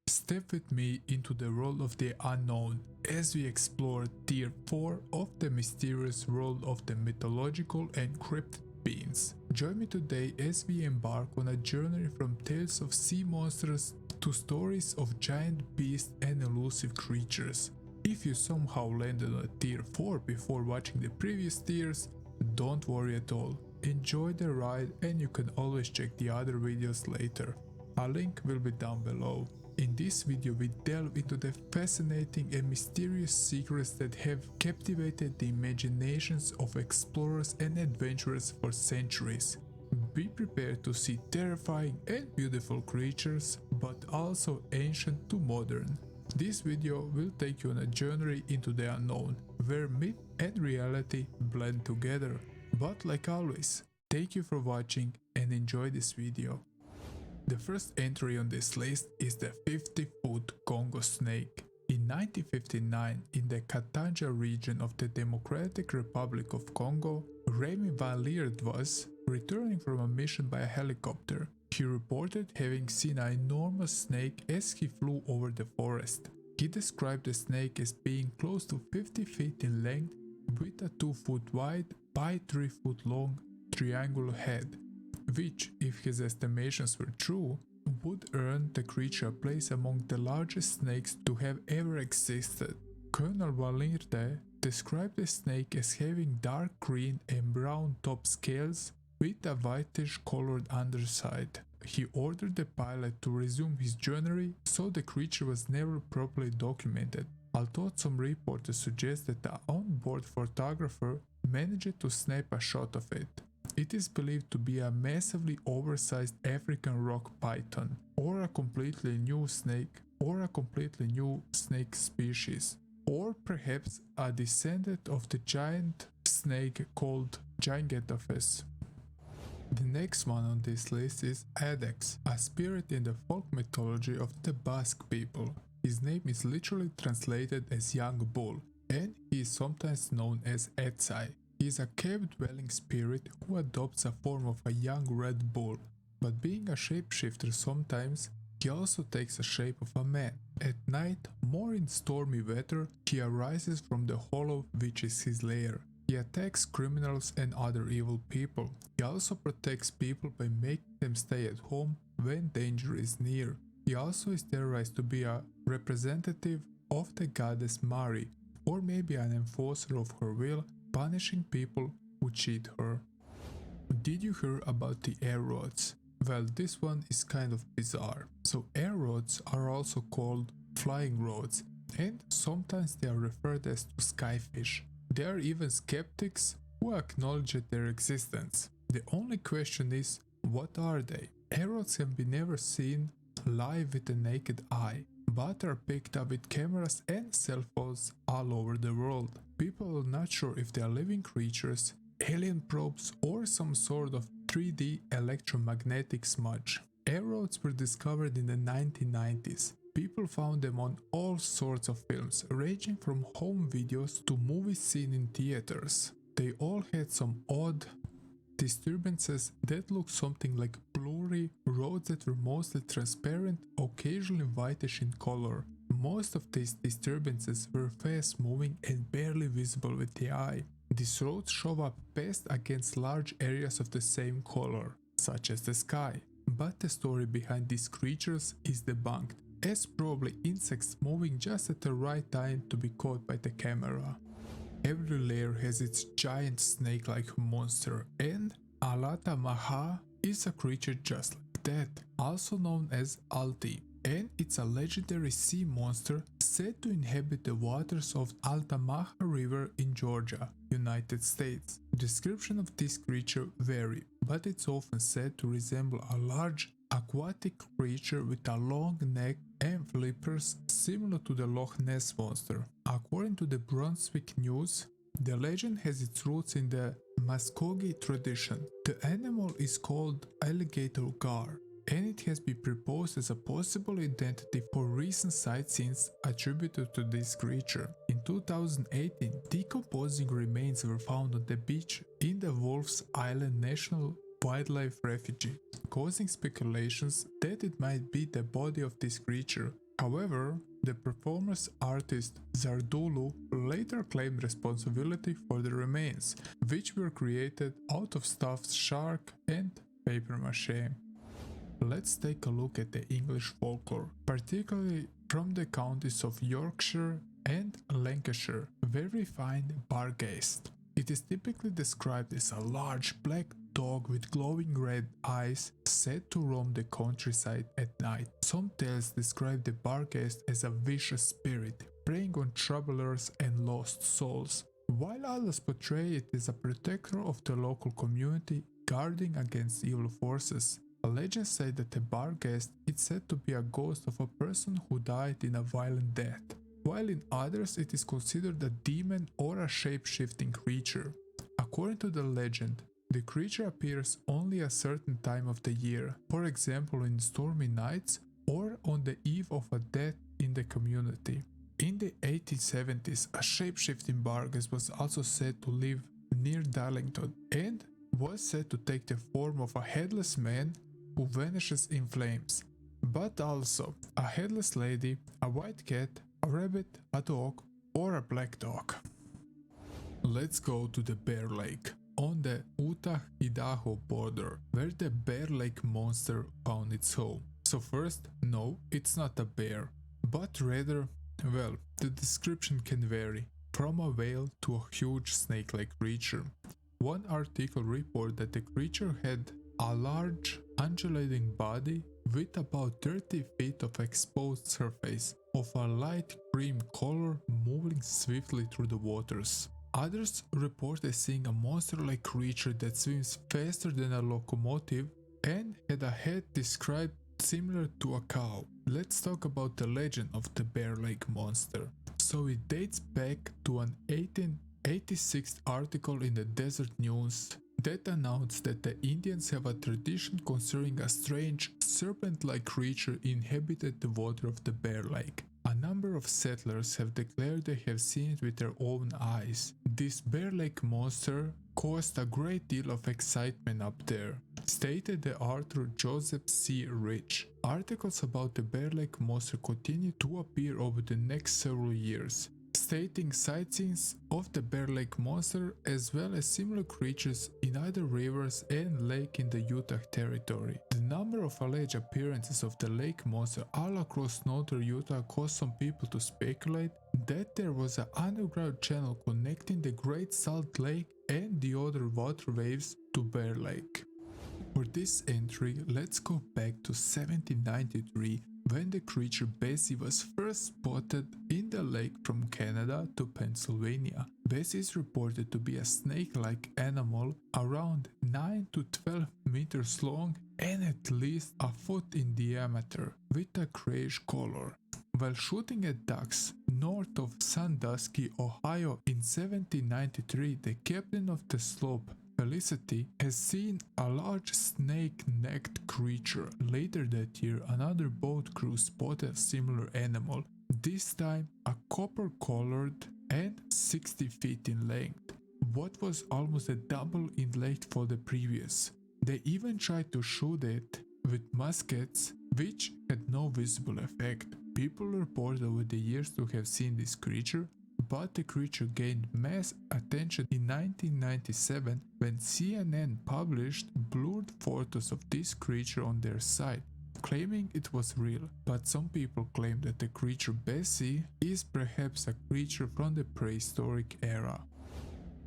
Step with me into the world of the unknown as we explore Tier 4 of the mysterious world of the mythological and cryptid beings. Join me today as we embark on a journey from tales of sea monsters to stories of giant beasts and elusive creatures. If you somehow landed on a Tier 4 before watching the previous tiers, don't worry at all. Enjoy the ride and you can always check the other videos later. A link will be down below. In this video we delve into the fascinating and mysterious secrets that have captivated the imaginations of explorers and adventurers for centuries. Be prepared to see terrifying and beautiful creatures, but also ancient to modern. This video will take you on a journey into the unknown, where myth and reality blend together. But like always, thank you for watching and enjoy this video. The first entry on this list is the 50-foot Congo snake. In 1959, in the Katanga region of the Democratic Republic of Congo, Remy Van Lierde was returning from a mission by a helicopter. He reported having seen an enormous snake as he flew over the forest. He described the snake as being close to 50 feet in length with a 2-foot wide by 3-foot long triangular head, which, if his estimations were true, would earn the creature a place among the largest snakes to have ever existed. Colonel Van Lierde described the snake as having dark green and brown top scales with a whitish colored underside. He ordered the pilot to resume his journey, so the creature was never properly documented, although some reports suggest that the onboard photographer managed to snap a shot of it. It is believed to be a massively oversized African rock python, or a completely new snake, species, or perhaps a descendant of the giant snake called Gigantopus. The next one on this list is Edex, a spirit in the folk mythology of the Basque people. His name is literally translated as young bull, and he is sometimes known as Etsai. He is a cave-dwelling spirit who adopts a form of a young red bull, but being a shapeshifter sometimes, he also takes the shape of a man. At night, more in stormy weather, he arises from the hollow which is his lair. He attacks criminals and other evil people. He also protects people by making them stay at home when danger is near. He also is theorized to be a representative of the goddess Mari, or maybe an enforcer of her will, punishing people who cheat her. Did you hear about the air rods? Well, this one is kind of bizarre. So air rods are also called flying rods, and sometimes they are referred as to skyfish. There are even skeptics who acknowledge their existence. The only question is, what are they? Air rods can be never seen live with the naked eye, but are picked up with cameras and cell phones all over the world. People are not sure if they are living creatures, alien probes, or some sort of 3D electromagnetic smudge. Air rods were discovered in the 1990s. People found them on all sorts of films, ranging from home videos to movies seen in theaters. They all had some odd disturbances that looked something like blurry roads that were mostly transparent, occasionally whitish in color. Most of these disturbances were fast moving and barely visible with the eye. These roads show up best against large areas of the same color, such as the sky. But the story behind these creatures is debunked, as probably insects moving just at the right time to be caught by the camera. Every layer has its giant snake-like monster, and Altamaha-ha is a creature just like that, also known as Alti, and it's a legendary sea monster said to inhabit the waters of Altamaha River in Georgia, United States. Description of this creature vary, but it's often said to resemble a large aquatic creature with a long neck and flippers similar to the Loch Ness monster. According to the Brunswick News, the legend has its roots in the Muskogee tradition. The animal is called alligator gar, and it has been proposed as a possible identity for recent sightings attributed to this creature. In 2018, decomposing remains were found on the beach in the Wolf's Island National Wildlife Refuge, causing speculations that it might be the body of this creature. However, the performer's artist Zardulu later claimed responsibility for the remains, which were created out of stuffed shark and papier-mâché. Let's take a look at the English folklore, particularly from the counties of Yorkshire and Lancashire, where we find Bargest. It is typically described as a large black dog with glowing red eyes said to roam the countryside at night. Some tales describe the Bargest as a vicious spirit, preying on travelers and lost souls, while others portray it as a protector of the local community, guarding against evil forces. Legends say that the Bargest is said to be a ghost of a person who died in a violent death, while in others it is considered a demon or a shape-shifting creature. According to the legend, the creature appears only a certain time of the year, for example in stormy nights or on the eve of a death in the community. In the 1870s, a shape-shifting Bargest was also said to live near Darlington and was said to take the form of a headless man who vanishes in flames, but also a headless lady, a white cat, a rabbit, a dog, or a black dog. Let's go to the Bear Lake on the Utah-Idaho border, where the Bear Lake Monster found its home. So first, no, it's not a bear, but rather, well, the description can vary, from a whale to a huge snake-like creature. One article reported that the creature had a large, undulating body with about 30 feet of exposed surface, of a light cream color moving swiftly through the waters. Others reported seeing a monster-like creature that swims faster than a locomotive and had a head described similar to a cow. Let's talk about the legend of the Bear Lake Monster. So it dates back to an 1886 article in the Desert News that announced that the Indians have a tradition concerning a strange serpent-like creature inhabited the water of the Bear Lake. A number of settlers have declared they have seen it with their own eyes. This Bear Lake Monster caused a great deal of excitement up there, stated the author Joseph C. Rich. Articles about the Bear Lake Monster continued to appear over the next several years, stating sightings of the Bear Lake Monster as well as similar creatures in other rivers and lake in the Utah territory. The number of alleged appearances of the lake monster all across northern Utah caused some people to speculate that there was an underground channel connecting the Great Salt Lake and the other waterways to Bear Lake. For this entry, let's go back to 1793, when the creature Bessie was first spotted in the lake from Canada to Pennsylvania. Bessie is reported to be a snake-like animal around 9 to 12 meters long and at least a foot in diameter, with a grayish color. While shooting at ducks north of Sandusky, Ohio in 1793, the captain of the sloop, Felicity, has seen a large snake-necked creature. Later that year, another boat crew spotted a similar animal, this time a copper-colored and 60 feet in length, what was almost a double in length for the previous. They even tried to shoot it with muskets, which had no visible effect. People reported over the years to have seen this creature, but the creature gained mass attention in 1997 when CNN published blurred photos of this creature on their site, claiming it was real. But some people claim that the creature Bessie is perhaps a creature from the prehistoric era.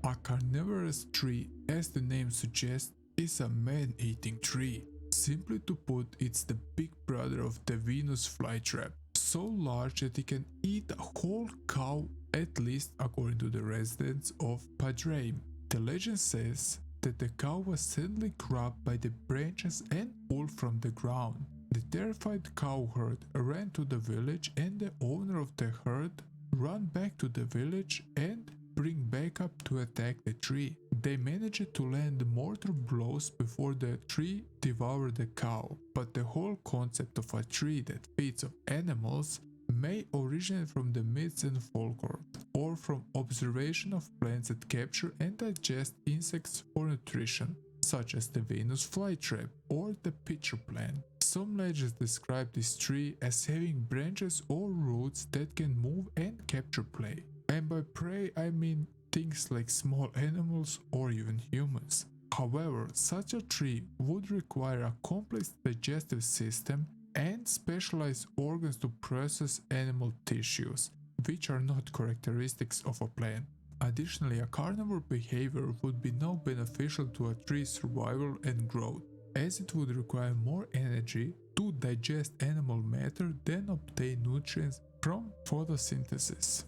A carnivorous tree, as the name suggests, is a man-eating tree. Simply to put, it's the big brother of the Venus flytrap, so large that it can eat a whole cow, at least according to the residents of Padraim. The legend says that the cow was suddenly grabbed by the branches and pulled from the ground. The terrified cow herd ran to the village, and the owner of the herd ran back to the village and bring back up to attack the tree. They managed to land mortal blows before the tree devoured the cow, but the whole concept of a tree that feeds on animals may originate from the myths and folklore, or from observation of plants that capture and digest insects for nutrition. such as the Venus flytrap or the pitcher plant. Some legends describe this tree as having branches or roots that can move and capture prey. And by prey I mean things like small animals or even humans. However, such a tree would require a complex digestive system and specialized organs to process animal tissues, which are not characteristics of a plant. Additionally, a carnivore behavior would be not beneficial to a tree's survival and growth, as it would require more energy to digest animal matter than obtain nutrients from photosynthesis.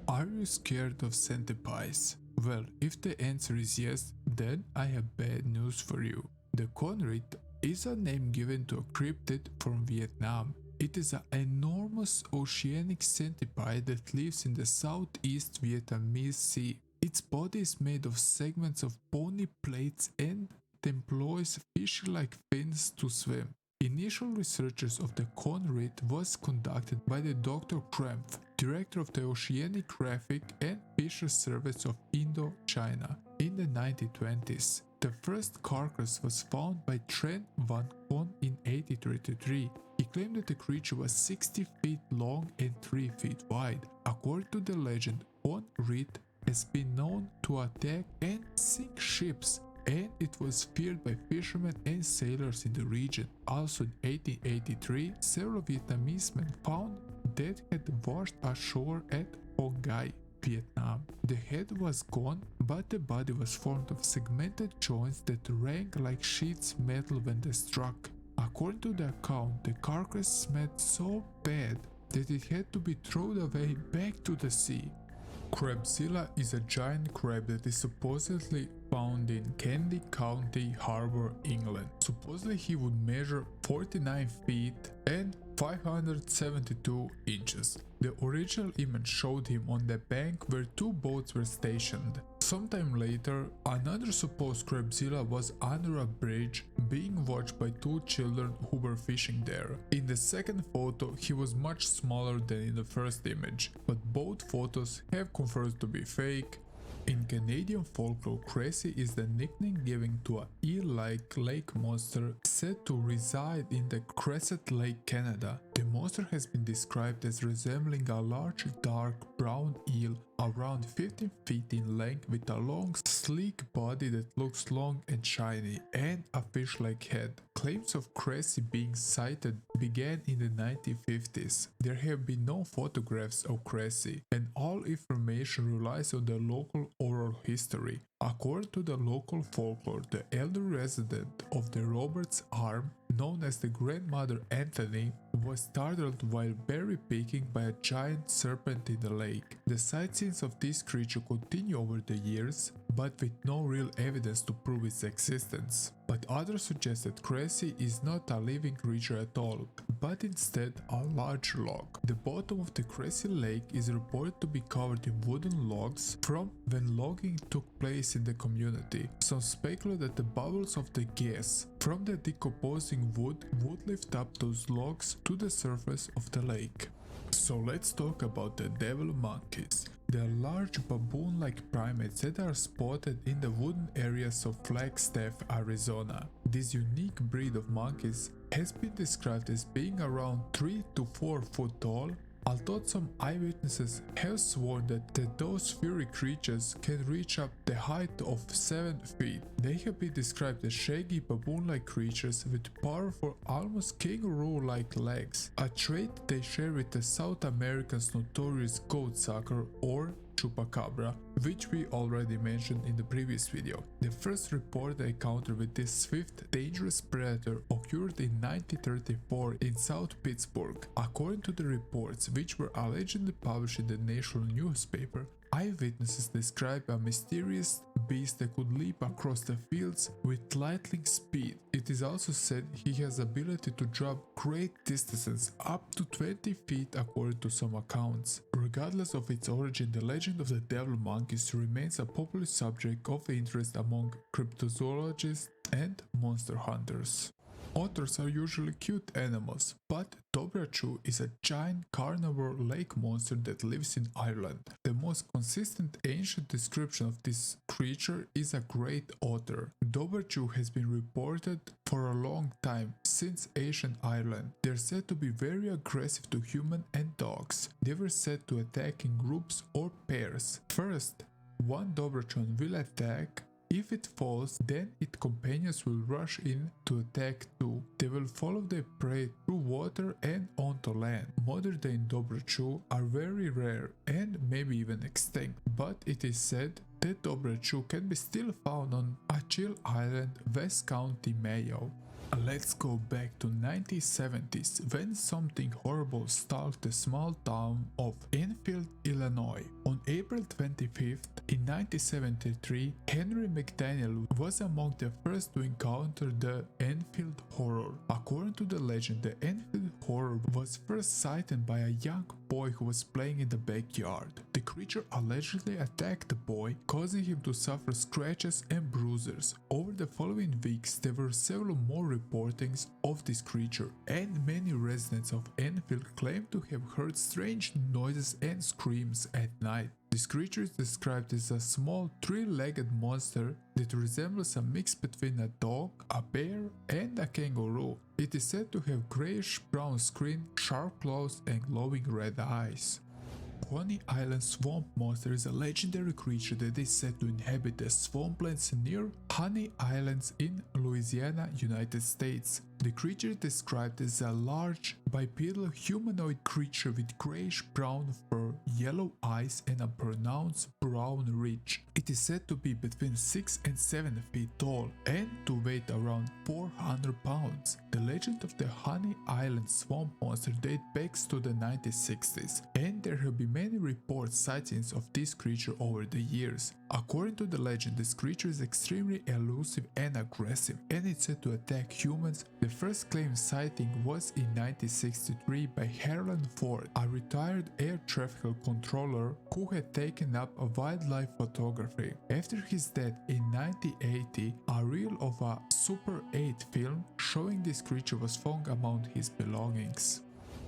Are you scared of centipedes? Well, if the answer is yes, then I have bad news for you. The Conrit is a name given to a cryptid from Vietnam. It is an enormous oceanic centipede that lives in the southeast Vietnamese Sea. Its body is made of segments of bony plates and it employs fish-like fins to swim. Initial researches of the Conrit was conducted by the Dr. Kramp, director of the Oceanographic and Fisheries Service of Indochina, in the 1920s. The first carcass was found by Trent Van Con in 1833. He claimed that the creature was 60 feet long and 3 feet wide. According to the legend, Conrit has been known to attack and sink ships, and it was feared by fishermen and sailors in the region. Also in 1883, several Vietnamese men found that had washed ashore at Hon Gai, Vietnam. The head was gone, but the body was formed of segmented joints that rang like sheets metal when they struck. According to the account, the carcass smelled so bad that it had to be thrown away back to the sea. Crabzilla is a giant crab that is supposedly found in Candy County Harbour, England. Supposedly he would measure 49 feet and 572 inches. The original image showed him on the bank where two boats were stationed. Sometime later, another supposed Crabzilla was under a bridge being watched by two children who were fishing there. In the second photo, he was much smaller than in the first image, but both photos have confirmed to be fake. In Canadian folklore, Cressy is the nickname given to a eel-like lake monster said to reside in the Crescent Lake, Canada. The monster has been described as resembling a large dark brown eel around 15 feet in length with a long sleek body that looks long and shiny and a fish-like head. Claims of Cressy being sighted began in the 1950s. There have been no photographs of Cressy, and all information relies on the local oral history. According to the local folklore, the elder resident of the Roberts Arm, known as the grandmother Anthony, was startled while berry picking by a giant serpent in the lake. The sightseeings of this creature continue over the years, but with no real evidence to prove its existence. But others suggest that Cressy is not a living creature at all, but instead a large log. The bottom of the Cressy lake is reported to be covered in wooden logs from when logging took place in the community. Some speculate that the bubbles of the gas from the decomposing wood would lift up those logs to the surface of the lake. So let's talk about the devil monkeys. They are large baboon-like primates that are spotted in the wooded areas of Flagstaff, Arizona. This unique breed of monkeys has been described as being around 3 to 4 foot tall, although some eyewitnesses have sworn that those furry creatures can reach up the height of 7 feet. They have been described as shaggy baboon-like creatures with powerful, almost kangaroo-like legs, a trait they share with the South Americans' notorious goatsucker or chupacabra, which we already mentioned in the previous video. The first reported encounter with this swift, dangerous predator occurred in 1934 in South Pittsburgh. According to the reports, which were allegedly published in the national newspaper, eyewitnesses described a mysterious beast that could leap across the fields with lightning speed. It is also said he has the ability to drop great distances, up to 20 feet according to some accounts. Regardless of its origin, the legend of the devil monkeys remains a popular subject of interest among cryptozoologists and monster hunters. Otters are usually cute animals, but Dobrachu is a giant carnivore lake monster that lives in Ireland. The most consistent ancient description of this creature is a great otter. Dobrachu has been reported for a long time, since ancient Ireland. They are said to be very aggressive to humans and dogs. They were said to attack in groups or pairs. First, one Dobrachon will attack. If it falls, then its companions will rush in to attack too. They will follow their prey through water and onto land. Modern day Dobrachu are very rare and maybe even extinct, but it is said that Dobrachu can be still found on Achill Island, West County, Mayo. Let's go back to 1970s when something horrible stalked the small town of Enfield, Illinois. On April 25th, in 1973, Henry McDaniel was among the first to encounter the Enfield Horror. According to the legend, the Enfield Horror was first sighted by a young boy who was playing in the backyard. The creature allegedly attacked the boy, causing him to suffer scratches and bruises. Over the following weeks, there were several more reportings of this creature, and many residents of Enfield claimed to have heard strange noises and screams at night. This creature is described as a small three-legged monster that resembles a mix between a dog, a bear, and a kangaroo. It is said to have grayish-brown skin, sharp claws, and glowing red eyes. Coney Island Swamp Monster is a legendary creature that is said to inhabit the swamplands near Honey Islands in Louisiana, United States. The creature is described as a large, bipedal humanoid creature with grayish-brown fur, yellow eyes, and a pronounced brown ridge. It is said to be between 6 and 7 feet tall and to weigh around 400 pounds. The legend of the Honey Island Swamp Monster dates back to the 1960s, and there have been many reports sightings of this creature over the years. According to the legend, this creature is extremely elusive and aggressive, and it's said to attack humans. The first claimed sighting was in 1963 by Harlan Ford, a retired air traffic controller who had taken up a wildlife photography. After his death in 1980, a reel of a Super 8 film showing this creature was found among his belongings.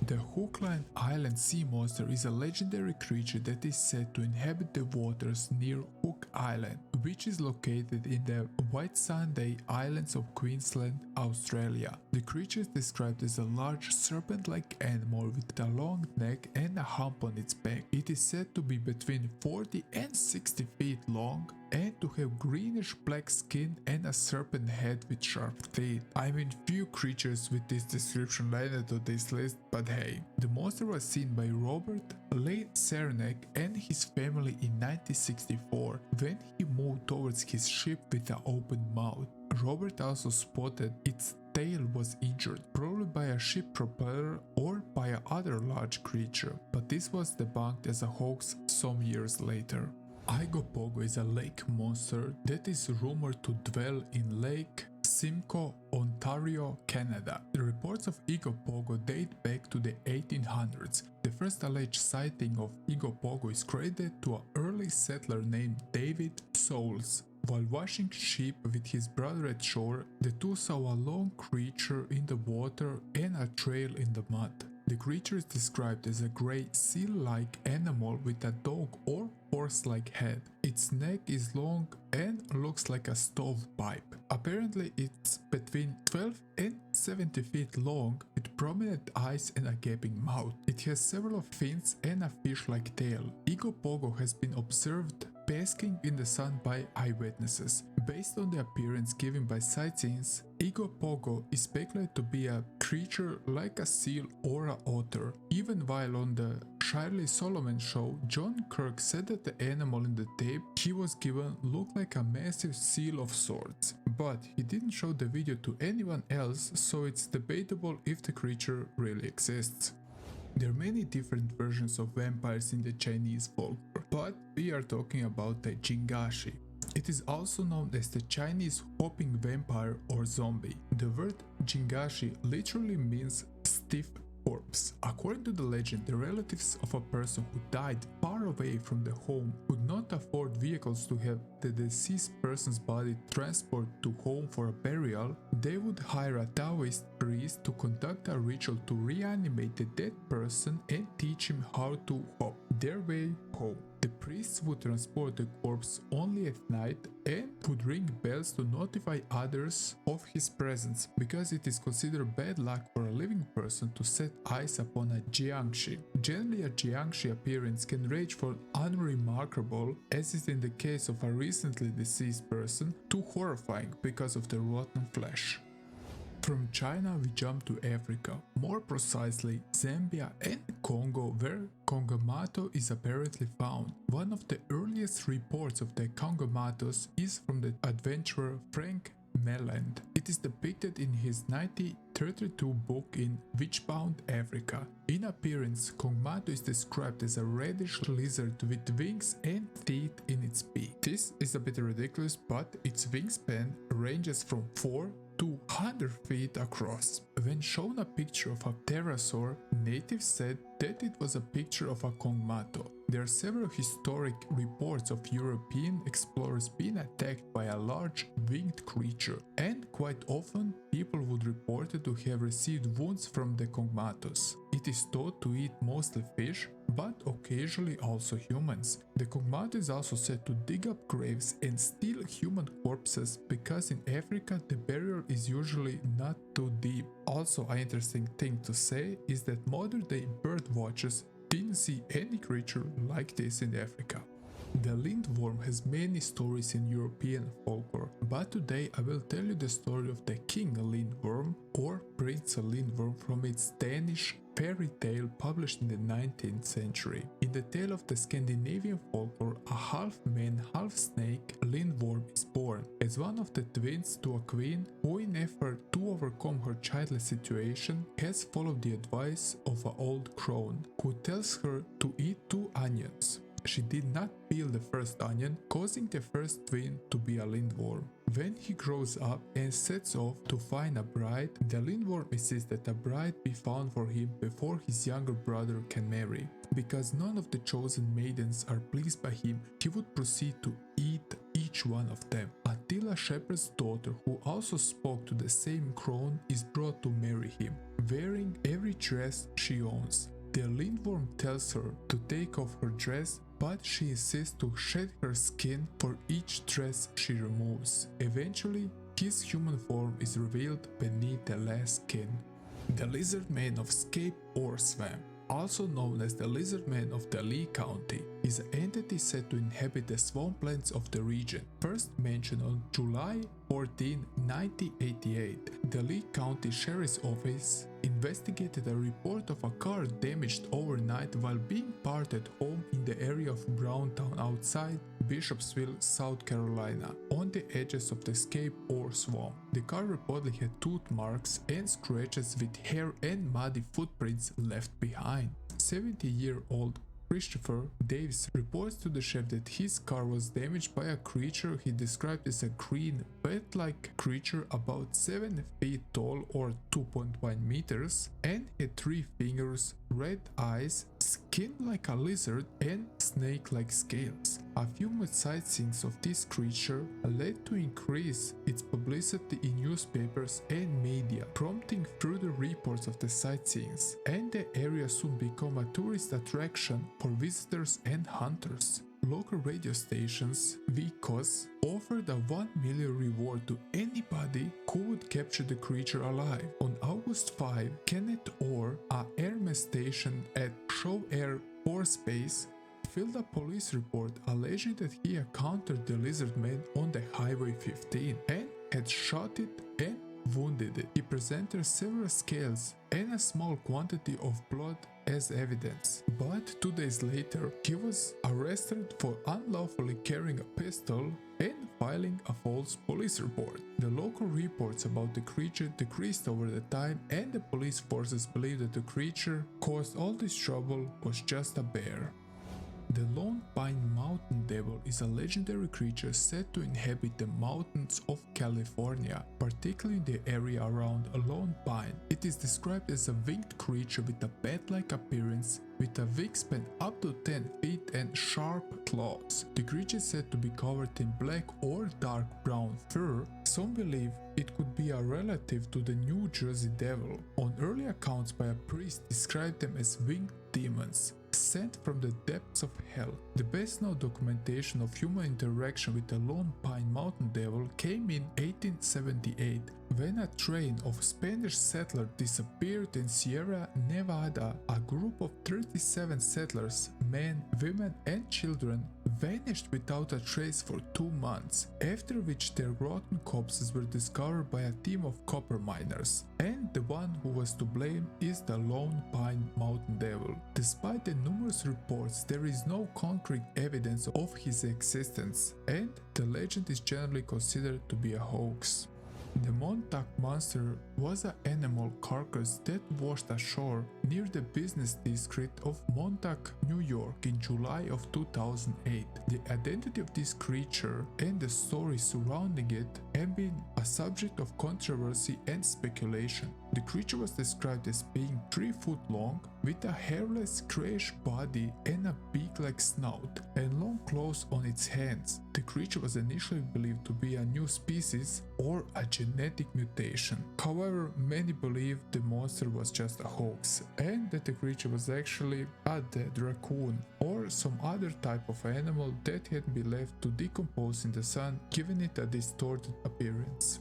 The Hookline Island Sea Monster is a legendary creature that is said to inhabit the waters near Hook Island, which is located in the Whitsunday Islands of Queensland, Australia. The creature is described as a large serpent-like animal with a long neck and a hump on its back. It is said to be between 40 and 60 feet long and to have greenish black skin and a serpent head with sharp teeth. I mean, few creatures with this description landed on this list, but hey. The monster was seen by Robert Lee Cernak and his family in 1964 when he moved towards his ship with an open mouth. Robert also spotted its tail was injured, probably by a ship propeller or by another large creature, but this was debunked as a hoax some years later. Igopogo is a lake monster that is rumored to dwell in Lake Simcoe, Ontario, Canada. The reports of Igopogo date back to the 1800s. The first alleged sighting of Igopogo is credited to an early settler named David Soules. While washing sheep with his brother at shore, the two saw a long creature in the water and a trail in the mud. The creature is described as a grey seal-like animal with a dog or horse-like head. Its neck is long and looks like a stovepipe. Apparently it's between 12 and 70 feet long with prominent eyes and a gaping mouth. It has several fins and a fish-like tail. Igopogo has been observed basking in the sun by eyewitnesses. Based on the appearance given by sightseers, Igopogo is speculated to be a creature like a seal or an otter. Even while on the Shirley Solomon show, John Kirk said that the animal in the tape he was given looked like a massive seal of sorts. But he didn't show the video to anyone else, so it's debatable if the creature really exists. There are many different versions of vampires in the Chinese folklore, but we are talking about the Jiangshi. It is also known as the Chinese hopping vampire or zombie. The word Jiangshi literally means stiff corpse. According to the legend, the relatives of a person who died far away from the home could not afford vehicles to have the deceased person's body transported to home for a burial. They would hire a Taoist priest to conduct a ritual to reanimate the dead person and teach him how to hop their way home. The priests would transport the corpse only at night and would ring bells to notify others of his presence, because it is considered bad luck for a living person to set eyes upon a Jiangshi. Generally, a Jiangshi appearance can range from unremarkable, as is in the case of a recently deceased person, to horrifying because of the rotten flesh. From China we jump to Africa, more precisely Zambia and Congo, where Congo-Mato is apparently found. One of the earliest reports of the Congo-Matos is from the adventurer Frank Melland. It is depicted in his 1932 book in Witchbound Africa. In appearance, Congo-Mato is described as a reddish lizard with wings and teeth in its beak. This is a bit ridiculous, but its wingspan ranges from 4 to 100 feet across. When shown a picture of a pterosaur, natives said that it was a picture of a Congo-Mato. There are several historic reports of European explorers being attacked by a large winged creature, and quite often people would report to have received wounds from the Congo-Matos. It is thought to eat mostly fish, but occasionally also humans. The Congo-Mato is also said to dig up graves and steal human corpses, because in Africa the burial is usually not too deep. Also, an interesting thing to say is that modern day bird watchers didn't see any creature like this in Africa. The Lindworm has many stories in European folklore, but today I will tell you the story of the King Lindworm or Prince Lindworm from its Danish fairy tale published in the 19th century. In the tale of the Scandinavian folklore, a half-man, half-snake Lindworm is born as one of the twins to a queen who, in effort to overcome her childless situation, has followed the advice of an old crone who tells her to eat 2 onions. She did not peel the first onion, causing the first twin to be a Lindworm. When he grows up and sets off to find a bride, the Lindworm insists that a bride be found for him before his younger brother can marry. Because none of the chosen maidens are pleased by him, he would proceed to eat each one of them, until a shepherd's daughter, who also spoke to the same crone, is brought to marry him, wearing every dress she owns. The Lindworm tells her to take off her dress, but she insists to shed her skin for each dress she removes. Eventually, his human form is revealed beneath the last skin. The Lizard Man of Scape or Swamp, also known as the Lizard Man of the Lee County, is an entity said to inhabit the swamplands of the region. First mentioned on July 14, 1988, the Lee County Sheriff's Office investigated a report of a car damaged overnight while being parked at home in the area of Browntown outside Bishopsville, South Carolina, on the edges of the Scape or Swamp. The car reportedly had tooth marks and scratches with hair and muddy footprints left behind. 70-year-old Christopher Davis reports to the sheriff that his car was damaged by a creature he described as a green, bat-like creature about 7 feet tall or 2.1 meters and had 3 fingers, red eyes, skin like a lizard, and snake-like scales. A few more sightings of this creature led to increase its publicity in newspapers and media, prompting further reports of the sightings, and the area soon became a tourist attraction for visitors and hunters. Local radio stations, VCOS, offered a $1 million reward to anybody who would capture the creature alive. On August 5, Kenneth Orr, a airman stationed at Shaw Air Force Base, filed a police report alleging that he encountered the lizard man on the Highway 15 and had shot it and wounded it. He presented several scales and a small quantity of blood as evidence, but 2 days later he was arrested for unlawfully carrying a pistol and filing a false police report. The local reports about the creature decreased over the time, and the police forces believe that the creature caused all this trouble was just a bear. The Lone Pine Mountain Devil is a legendary creature said to inhabit the mountains of California, particularly in the area around Lone Pine. It is described as a winged creature with a bat-like appearance, with a wingspan up to 10 feet and sharp claws. The creature is said to be covered in black or dark brown fur. Some believe it could be a relative to the New Jersey Devil. On early accounts by a priest described them as winged demons sent from the depths of hell. The best known documentation of human interaction with the Lone Pine Mountain Devil came in 1878, when a train of Spanish settlers disappeared in Sierra Nevada. A group of 37 settlers, men, women and children, vanished without a trace for 2 months, after which their rotten corpses were discovered by a team of copper miners. And the one who was to blame is the Lone Pine Mountain Devil. Despite the numerous reports, there is no concrete evidence of his existence, and the legend is generally considered to be a hoax. The Montauk Monster was an animal carcass that washed ashore near the business district of Montauk, New York in July of 2008. The identity of this creature and the stories surrounding it have been a subject of controversy and speculation. The creature was described as being 3 foot long, with a hairless grayish body and a beak-like snout, and long claws on its hands. The creature was initially believed to be a new species or a genetic mutation. However, many believe the monster was just a hoax, and that the creature was actually a dead raccoon or some other type of animal that had been left to decompose in the sun, giving it a distorted appearance.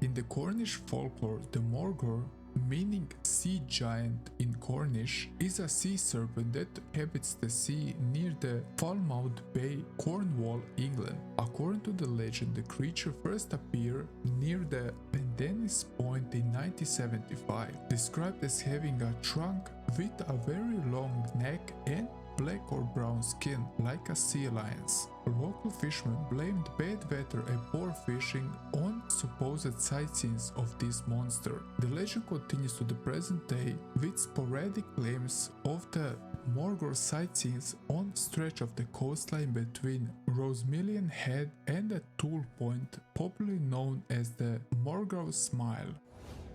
In the Cornish folklore, the Morgor, meaning sea giant in Cornish, is a sea serpent that inhabits the sea near the Falmouth Bay, Cornwall, England. According to the legend, the creature first appeared near the Pendennis Point in 1975, described as having a trunk with a very long neck and black or brown skin like a sea lion's. Local fishermen blamed bad weather and poor fishing on supposed sightseeings of this monster. The legend continues to the present day with sporadic claims of the Morgor sightseeings on stretch of the coastline between Rosemillion Head and the Tool Point, popularly known as the Morgor Smile.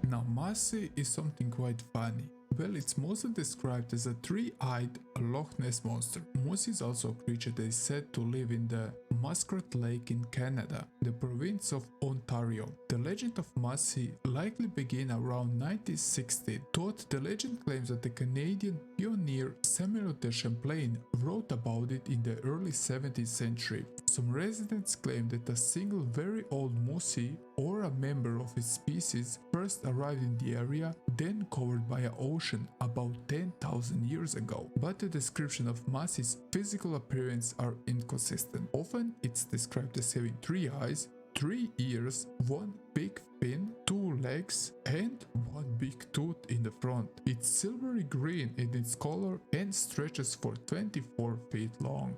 Now, Masi is something quite funny. Well, it's mostly described as a 3-eyed Loch Ness monster. Masi is also a creature that is said to live in the Muskrat Lake in Canada, the province of Ontario. The legend of Masi likely began around 1960, though the legend claims that the Canadian pioneer Samuel de Champlain wrote about it in the early 17th century. Some residents claim that a single very old Masi, or a member of its species, first arrived in the area, then covered by an ocean about 10,000 years ago. But the description of Masi's physical appearance are inconsistent. Often it's described as having 3 eyes, 3 ears, 1 big fin, 2 legs and 1 big tooth in the front. It's silvery green in its color and stretches for 24 feet long.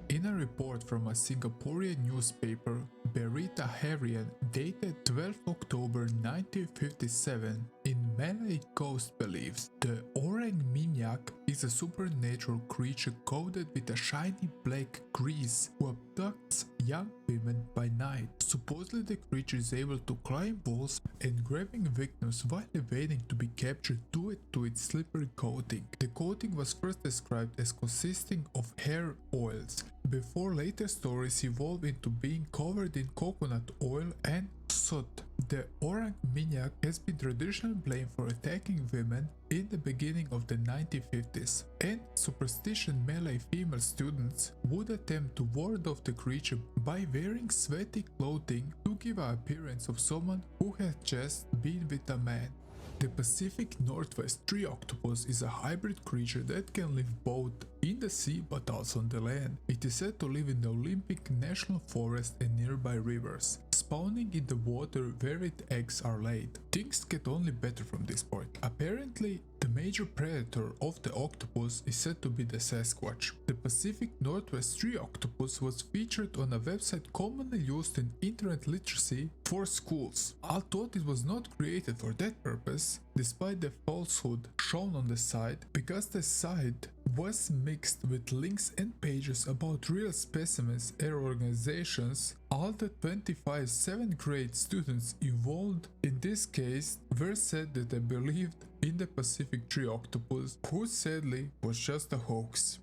In a report from a Singaporean newspaper, Berita Harian, dated 12 October 1957, in Malay ghost beliefs, the Orang Minyak is a supernatural creature coated with a shiny black grease who abducts young women by night. Supposedly the creature is able to climb walls and grabbing victims while evading to be captured due to its slippery coating. The coating was first described as consisting of hair oils, before later stories evolved into being covered in coconut oil and soot. The Orang Minyak has been traditionally blamed for attacking women in the beginning of the 1950s, and superstition Malay female students would attempt to ward off the creature by wearing sweaty clothing to give an appearance of someone who had just been with a man. The Pacific Northwest tree octopus is a hybrid creature that can live both in the sea but also on the land. It is said to live in the Olympic National Forest and nearby rivers, spawning in the water where its eggs are laid. Things get only better from this point. Apparently, the major predator of the octopus is said to be the Sasquatch. The Pacific Northwest tree octopus was featured on a website commonly used in internet literacy for schools. Although it was not created for that purpose, despite the falsehood shown on the site, because the site was mixed with links and pages about real specimens and organizations. All the 25 7th grade students involved in this case were said that they believed in the Pacific tree octopus, who sadly was just a hoax.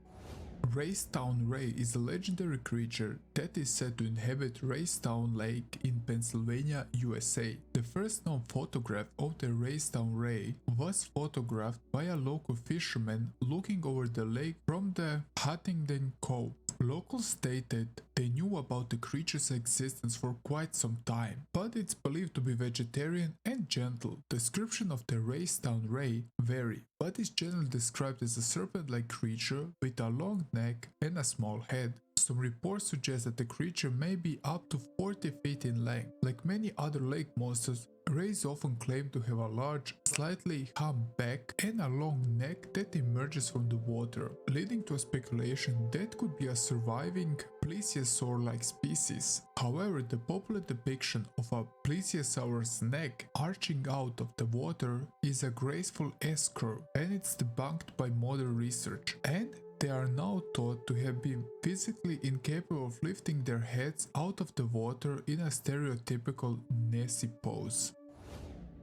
Raystown Ray is a legendary creature that is said to inhabit Raystown Lake in Pennsylvania, USA. The first known photograph of the Raystown Ray was photographed by a local fisherman looking over the lake from the Huntington Cove. Locals stated they knew about the creature's existence for quite some time, but it's believed to be vegetarian and gentle. Description of the Raystown Ray vary, but is generally described as a serpent-like creature with a long neck and a small head. Some reports suggest that the creature may be up to 40 feet in length. Like many other lake monsters, rays often claim to have a large, slightly humped back and a long neck that emerges from the water, leading to a speculation that could be a surviving plesiosaur-like species. However, the popular depiction of a plesiosaur's neck arching out of the water is a graceful S-curve, and it's debunked by modern research, and they are now thought to have been physically incapable of lifting their heads out of the water in a stereotypical Nessie pose.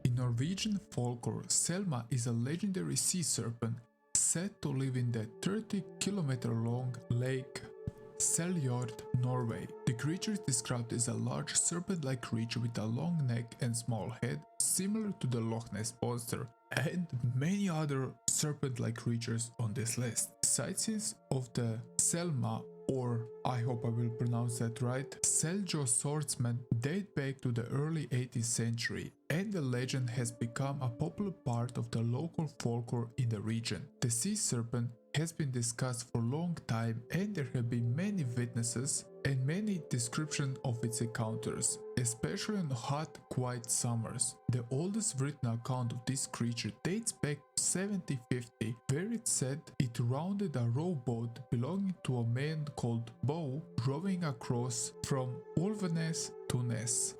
In Norwegian folklore, Selma is a legendary sea serpent said to live in the 30-kilometer-long lake Seljord, Norway. The creature is described as a large serpent-like creature with a long neck and small head, similar to the Loch Ness Monster, and many other serpent-like creatures on this list. Sightings of the Selma, or I hope I will pronounce that right, Seljo swordsman date back to the early 18th century, and the legend has become a popular part of the local folklore in the region. The sea serpent has been discussed for a long time, and there have been many witnesses and many descriptions of its encounters, especially on hot, quiet summers. The oldest written account of this creature dates back to 1750, where it said it rounded a rowboat belonging to a man called Bo, rowing across from Ulvenes to Ness.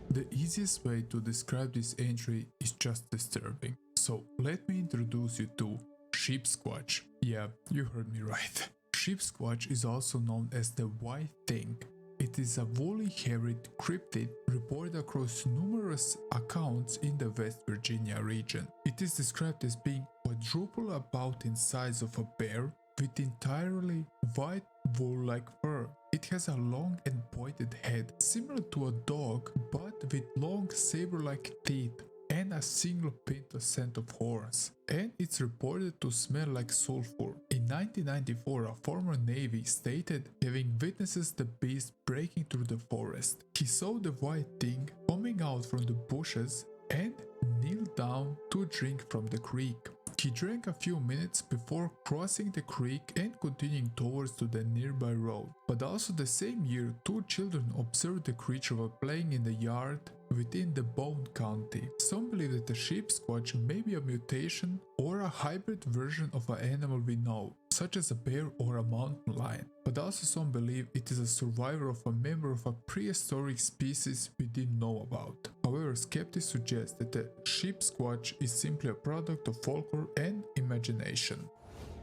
The easiest way to describe this entry is just disturbing. So let me introduce you to Sheep Squatch. Yeah, you heard me right. Sheep Squatch is also known as the White Thing. It is a woolly haired cryptid reported across numerous accounts in the West Virginia region. It is described as being quadruple about in size of a bear with entirely white wool-like fur. It has a long and pointed head, similar to a dog, but with long saber-like teeth and a single pinto set of horns, and it's reported to smell like sulfur. In 1994, a former Navy stated having witnessed the beast breaking through the forest. He saw the White Thing coming out from the bushes and kneeled down to drink from the creek. He drank a few minutes before crossing the creek and continuing towards to the nearby road. But also the same year, two children observed the creature while playing in the yard within the Bone County. Some believe that the sheep squatch may be a mutation or a hybrid version of an animal we know, such as a bear or a mountain lion. But also some believe it is a survivor of a member of a prehistoric species we didn't know about. However, skeptics suggest that the sheep squatch is simply a product of folklore and imagination.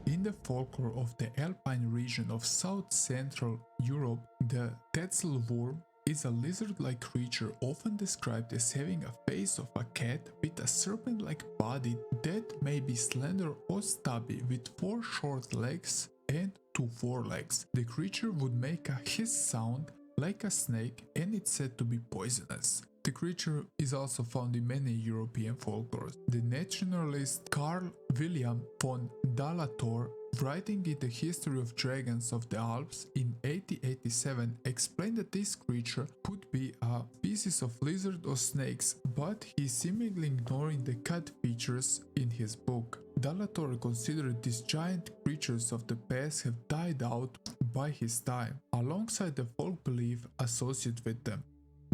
In the folklore of the Alpine region of South Central Europe, the Tetzelwurm is a lizard-like creature often described as having a face of a cat with a serpent-like body that may be slender or stubby with 4 short legs and 2 forelegs. The creature would make a hiss sound like a snake, and it's said to be poisonous. The creature is also found in many European folklores. The naturalist Carl William von Dalator, writing in the History of Dragons of the Alps in 1887, explained that this creature could be a species of lizard or snakes, but he seemingly ignoring the cat features in his book. Dalator considered these giant creatures of the past have died out by his time, alongside the folk belief associated with them.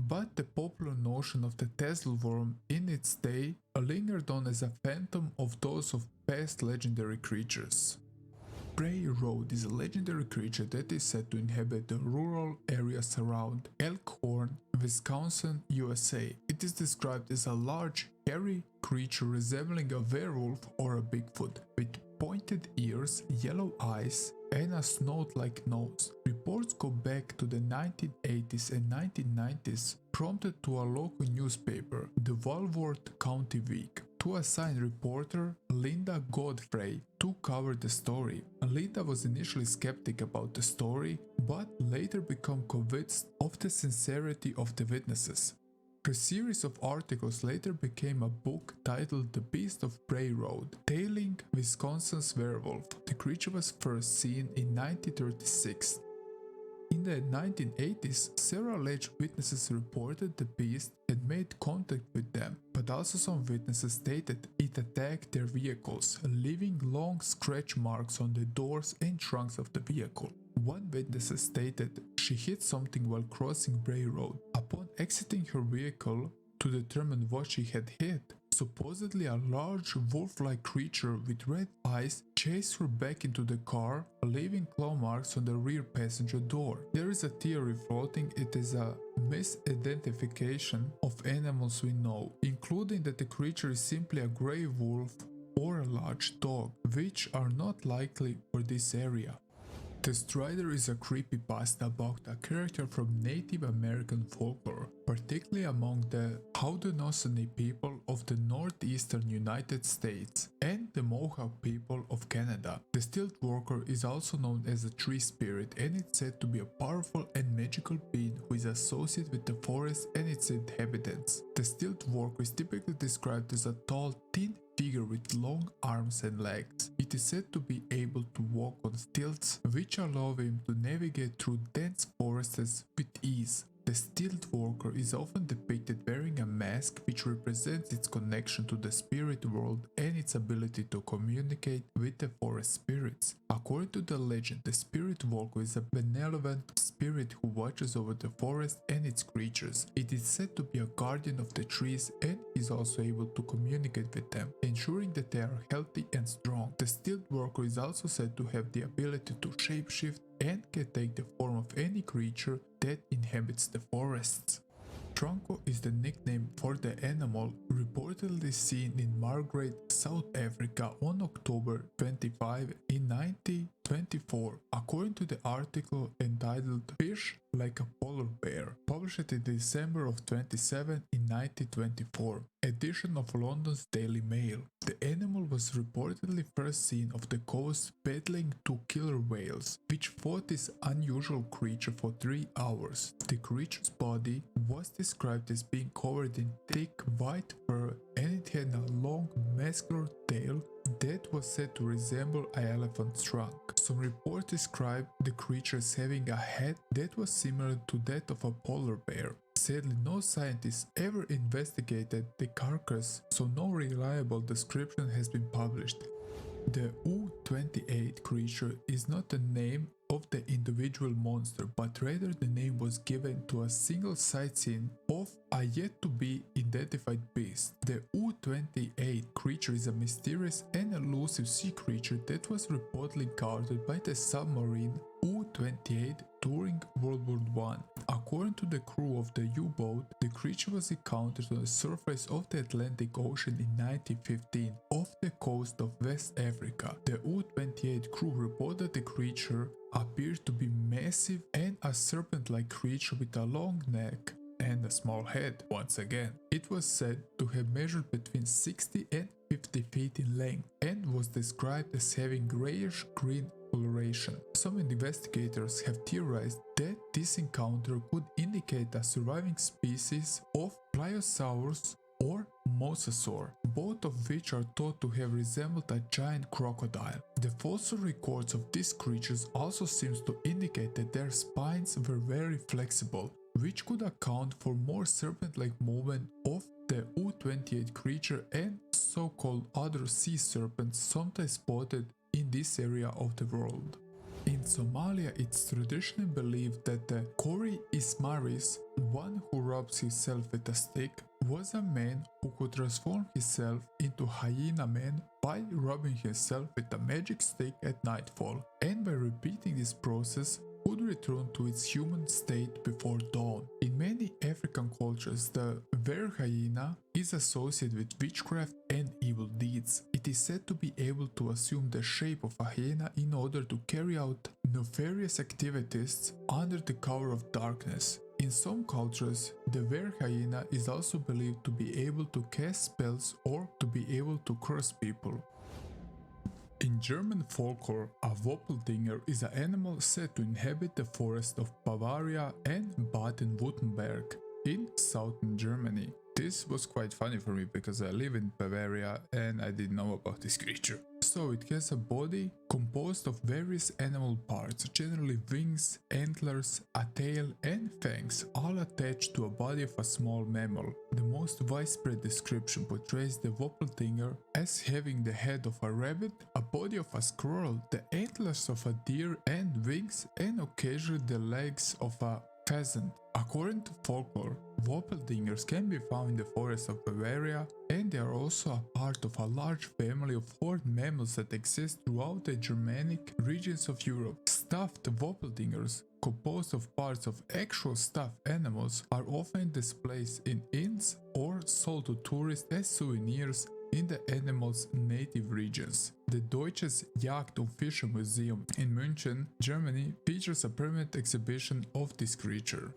But the popular notion of the Tetzelwurm in its day lingered on as a phantom of those of past legendary creatures. Bray Road is a legendary creature that is said to inhabit the rural areas around Elkhorn, Wisconsin, USA. It is described as a large, hairy creature resembling a werewolf or a Bigfoot, with pointed ears, yellow eyes, and a snout-like nose. Reports go back to the 1980s and 1990s, prompted to a local newspaper, the Walworth County Week, to assign reporter Linda Godfrey to cover the story. Linda was initially skeptic about the story, but later became convinced of the sincerity of the witnesses. Her series of articles later became a book titled The Beast of Prey Road, tailing Wisconsin's werewolf. The creature was first seen in 1936. In the 1980s, several alleged witnesses reported the beast had made contact with them, but also some witnesses stated it attacked their vehicles, leaving long scratch marks on the doors and trunks of the vehicle. One witness stated she hit something while crossing Bray Road. Upon exiting her vehicle to determine what she had hit, supposedly a large wolf-like creature with red eyes chased her back into the car, leaving claw marks on the rear passenger door. There is a theory floating it is a misidentification of animals we know, including that the creature is simply a grey wolf or a large dog, which are not likely for this area. The Strider is a creepypasta about a character from Native American folklore, particularly among the Haudenosaunee people of the northeastern United States and the Mohawk people of Canada. The Stilt Walker is also known as a tree spirit, and it's said to be a powerful and magical being who is associated with the forest and its inhabitants. The Stilt Walker is typically described as a tall, thin figure with long arms and legs. It is said to be able to walk on stilts, which allow him to navigate through dense forests with ease. The Stilt Walker is often depicted wearing a mask which represents its connection to the spirit world and its ability to communicate with the forest spirits. According to the legend, the Spirit Walker is a benevolent spirit who watches over the forest and its creatures. It is said to be a guardian of the trees and is also able to communicate with them, ensuring that they are healthy and strong. The Stilt Walker is also said to have the ability to shapeshift and can take the form of any creature that inhabits the forests. Tronco is the nickname for the animal, reportedly seen in Margaret, South Africa on October 25 in 1924, according to the article entitled Fish Like a Polar Bear, published in December of 27 in 1924, edition of London's Daily Mail. The animal was reportedly first seen off the coast battling two killer whales, which fought this unusual creature for 3 hours. The creature's body was described as being covered in thick white fur, and it had a long muscular tail that was said to resemble an elephant's trunk. Some reports describe the creature as having a head that was similar to that of a polar bear. Sadly, no scientist ever investigated the carcass, so no reliable description has been published. The U-28 creature is not the name of the individual monster, but rather the name was given to a single sightseeing of a yet-to-be identified beast. The U-28 creature is a mysterious and elusive sea creature that was reportedly encountered by the submarine U-28 during World War I. According to the crew of the U-boat, the creature was encountered on the surface of the Atlantic Ocean in 1915 off the coast of West Africa. The U-28 crew reported the creature appeared to be massive and a serpent-like creature with a long neck and a small head. Once again, it was said to have measured between 60 and 50 feet in length and was described as having grayish-green coloration. Some investigators have theorized that this encounter could indicate a surviving species of pliosaurus or mosasaur, both of which are thought to have resembled a giant crocodile. The fossil records of these creatures also seems to indicate that their spines were very flexible, which could account for more serpent-like movement of the U-28 creature and so-called other sea serpents sometimes spotted in this area of the world. In Somalia, it's traditionally believed that the Kori Ismaris, one who rubs himself with a stick, was a man who could transform himself into hyena man by rubbing himself with a magic stick at nightfall, and by repeating this process would would return to its human state before dawn. In many African cultures, the were hyena is associated with witchcraft and evil deeds. It is said to be able to assume the shape of a hyena in order to carry out nefarious activities under the cover of darkness. In some cultures, the were hyena is also believed to be able to cast spells or to be able to curse people. In German folklore, a Woppeldinger is an animal said to inhabit the forest of Bavaria and Baden-Württemberg in southern Germany. This was quite funny for me because I live in Bavaria and I didn't know about this creature. So it has a body composed of various animal parts, generally wings, antlers, a tail and fangs, all attached to a body of a small mammal. The most widespread description portrays the Woppeldinger as having the head of a rabbit, a body of a squirrel, the antlers of a deer and wings, and occasionally the legs of a pheasant. According to folklore, Woppeldingers can be found in the forests of Bavaria, and they are also a part of a large family of horned mammals that exist throughout the Germanic regions of Europe. Stuffed Woppeldingers, composed of parts of actual stuffed animals, are often displayed in inns or sold to tourists as souvenirs in the animal's native regions. The Deutsches Jagd- und Fischermuseum in München, Germany, features a permanent exhibition of this creature.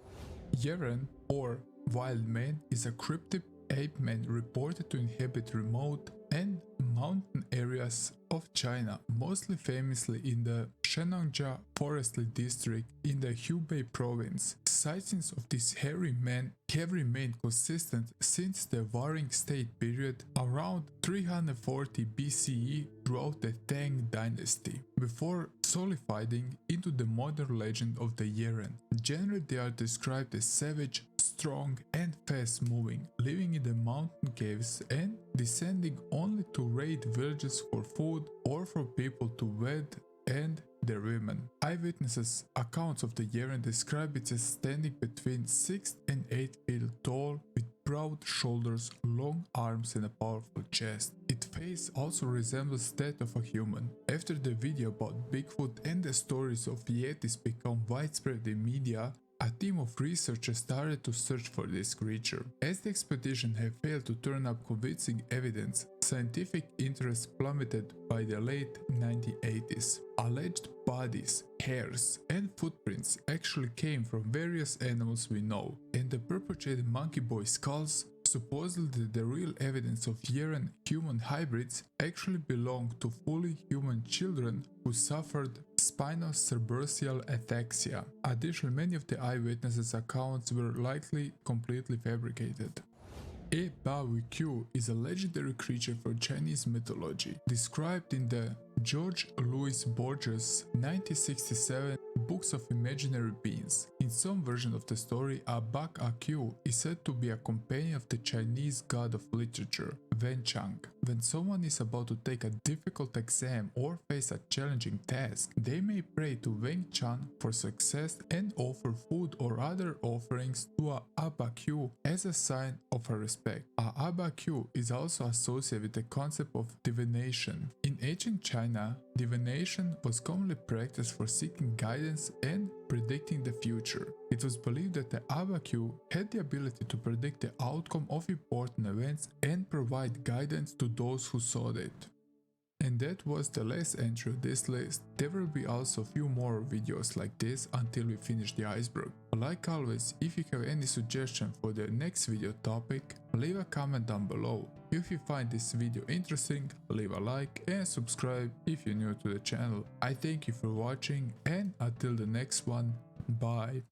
Yeren, or wild man, is a cryptid ape man reported to inhabit remote and mountain areas of China, mostly famously in the Shenanjia forestry district in the Hubei province. Sightings of this hairy man have remained consistent since the Warring State period around 340 BCE throughout the Tang dynasty, before solidifying into the modern legend of the Yeren. Generally, they are described as savage, strong and fast-moving, living in the mountain caves and descending only to raid villages for food or for people to wed and their women. Eyewitnesses' accounts of the Yeren describe it as standing between 6 and 8 feet tall with broad shoulders, long arms and a powerful chest. Its face also resembles that of a human. After the video about Bigfoot and the stories of Yetis become widespread in media, a team of researchers started to search for this creature. As the expedition had failed to turn up convincing evidence, scientific interest plummeted by the late 1980s. Alleged bodies, hairs, and footprints actually came from various animals we know, and the perpetrated monkey boy skulls, supposedly the real evidence of Yeren human hybrids, actually belonged to fully human children who suffered spinocerebellar ataxia. Additionally, many of the eyewitnesses' accounts were likely completely fabricated. Edex is a legendary creature from Chinese mythology, described in the George Louis Borges' 1967 Books of Imaginary Beings. In some version of the story, a Bak-a-Q is said to be a companion of the Chinese god of literature, Wen Chang. When someone is about to take a difficult exam or face a challenging task, they may pray to Wen Chang for success and offer food or other offerings to a Aba-Q as a sign of her respect. A Aba-Q is also associated with the concept of divination. In ancient China, divination was commonly practiced for seeking guidance and predicting the future. It was believed that the Aba-Q had the ability to predict the outcome of important events and provide guidance to those who sought it. And that was the last entry of this list. There will be also a few more videos like this until we finish the iceberg. Like always, if you have any suggestion for the next video topic, leave a comment down below. If you find this video interesting, leave a like and subscribe if you're new to the channel. I thank you for watching, and until the next one, bye.